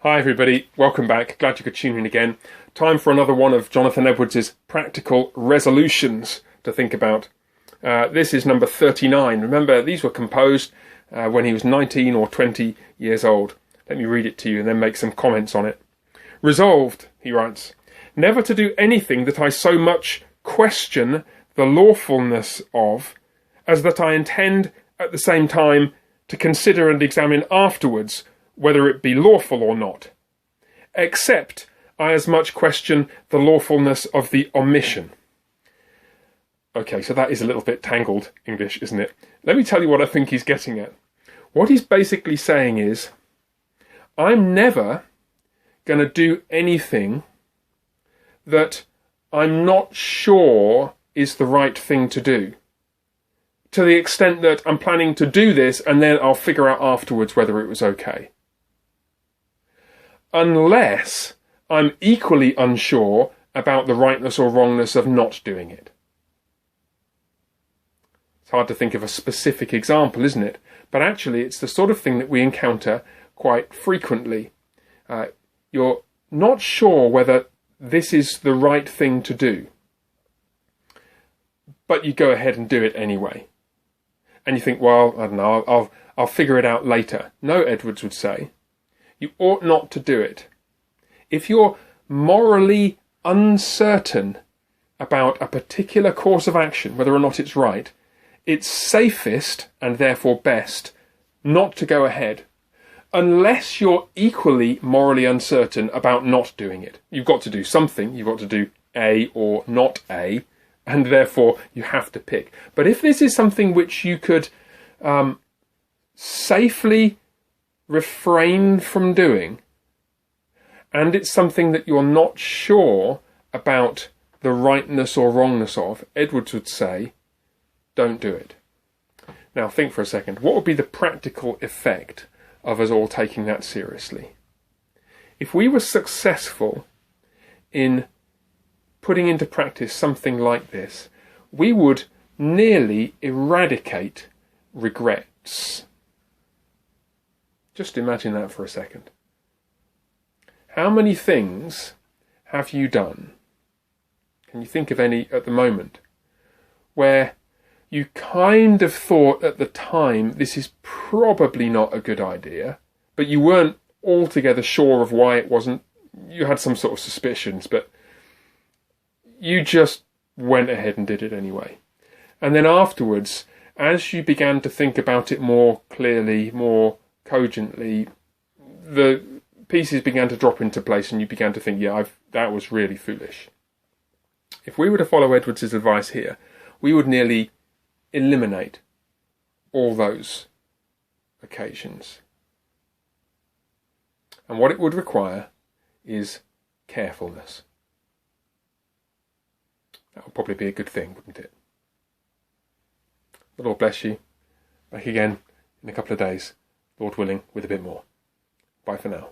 Hi everybody, welcome back. Glad you could tune in again. Time for another one of Jonathan Edwards' practical resolutions to think about. This is number 39. Remember, these were composed when he was 19 or 20 years old. Let me read it to you and then make some comments on it. Resolved, he writes, never to do anything that I so much question the lawfulness of, as that I intend at the same time to consider and examine afterwards whether it be lawful or not, except I as much question the lawfulness of the omission. Okay, so that is a little bit tangled English, isn't it? Let me tell you what I think he's getting at. What he's basically saying is, I'm never going to do anything that I'm not sure is the right thing to do, to the extent that I'm planning to do this and then I'll figure out afterwards whether it was okay. Unless I'm equally unsure about the rightness or wrongness of not doing it. It's hard to think of a specific example, isn't it? But actually it's the sort of thing that we encounter quite frequently. You're not sure whether this is the right thing to do, but you go ahead and do it anyway. And you think, well, I don't know, I'll figure it out later. No, Edwards would say, you ought not to do it. If you're morally uncertain about a particular course of action, whether or not it's right, it's safest, and therefore best, not to go ahead, unless you're equally morally uncertain about not doing it. You've got to do something, you've got to do A or not A, and therefore you have to pick. But if this is something which you could safely refrain from doing, and it's something that you're not sure about the rightness or wrongness of, Edwards would say, don't do it. Now think for a second, what would be the practical effect of us all taking that seriously? If we were successful in putting into practice something like this, we would nearly eradicate regrets. Just imagine that for a second. How many things have you done? Can you think of any at the moment where you kind of thought at the time this is probably not a good idea, but you weren't altogether sure of why it wasn't? You had some sort of suspicions, but you just went ahead and did it anyway. And then afterwards, as you began to think about it more clearly, more cogently, the pieces began to drop into place and you began to think, yeah, that was really foolish. If we were to follow Edwards' advice here, we would nearly eliminate all those occasions. And what it would require is carefulness. That would probably be a good thing, wouldn't it? The Lord bless you. Back again in a couple of days, Lord willing, with a bit more. Bye for now.